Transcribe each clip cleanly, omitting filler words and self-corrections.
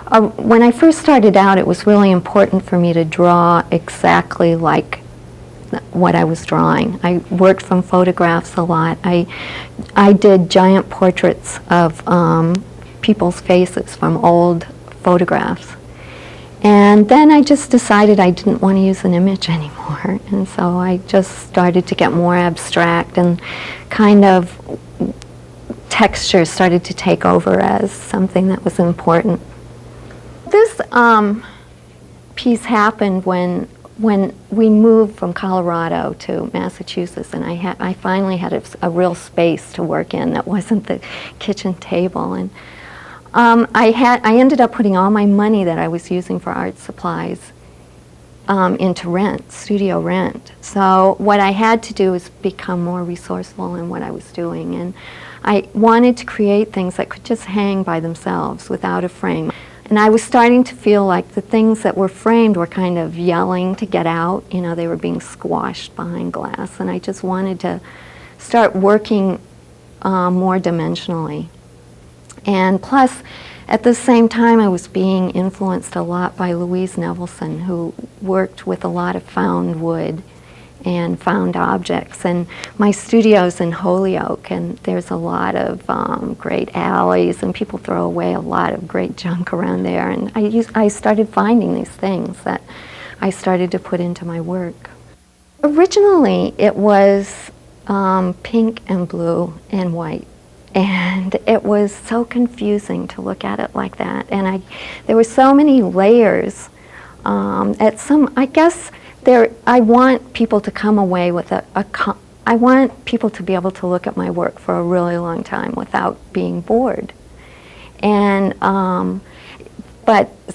When I first started out, it was really important for me to draw exactly like what I was drawing. I worked from photographs a lot. I did giant portraits of people's faces from old photographs. And then I just decided I didn't want to use an image anymore. And so I just started to get more abstract, and kind of texture started to take over as something that was important. This piece happened when we moved from Colorado to Massachusetts, and I finally had a real space to work in that wasn't the kitchen table. And I ended up putting all my money that I was using for art supplies into rent, studio rent. So what I had to do was become more resourceful in what I was doing, and I wanted to create things that could just hang by themselves without a frame. And I was starting to feel like the things that were framed were kind of yelling to get out. You know, they were being squashed behind glass, and I just wanted to start working more dimensionally. And plus, at the same time, I was being influenced a lot by Louise Nevelson, who worked with a lot of found wood and found objects. And my studio's in Holyoke, and there's a lot of great alleys, and people throw away a lot of great junk around there. And I started finding these things that I started to put into my work. Originally, it was pink and blue and white. And it was so confusing to look at it like that. And there were so many layers. I guess I want people to come away with I want people to be able to look at my work for a really long time without being bored. And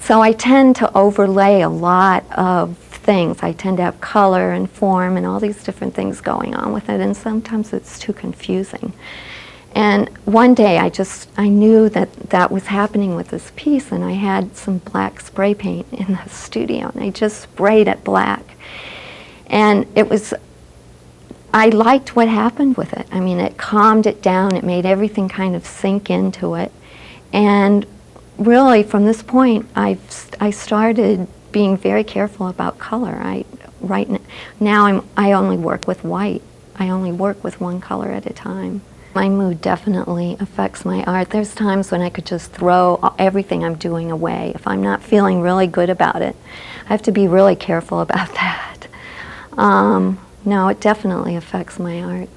so I tend to overlay a lot of things. I tend to have color and form and all these different things going on with it, and sometimes it's too confusing. And one day I knew that was happening with this piece, and I had some black spray paint in the studio, and I just sprayed it black. And I liked what happened with it. I mean, it calmed it down, it made everything kind of sink into it. And really, from this point, I started being very careful about color. Right now I only work with white. I only work with one color at a time. My mood definitely affects my art. There's times when I could just throw everything I'm doing away. If I'm not feeling really good about it, I have to be really careful about that. No, it definitely affects my art.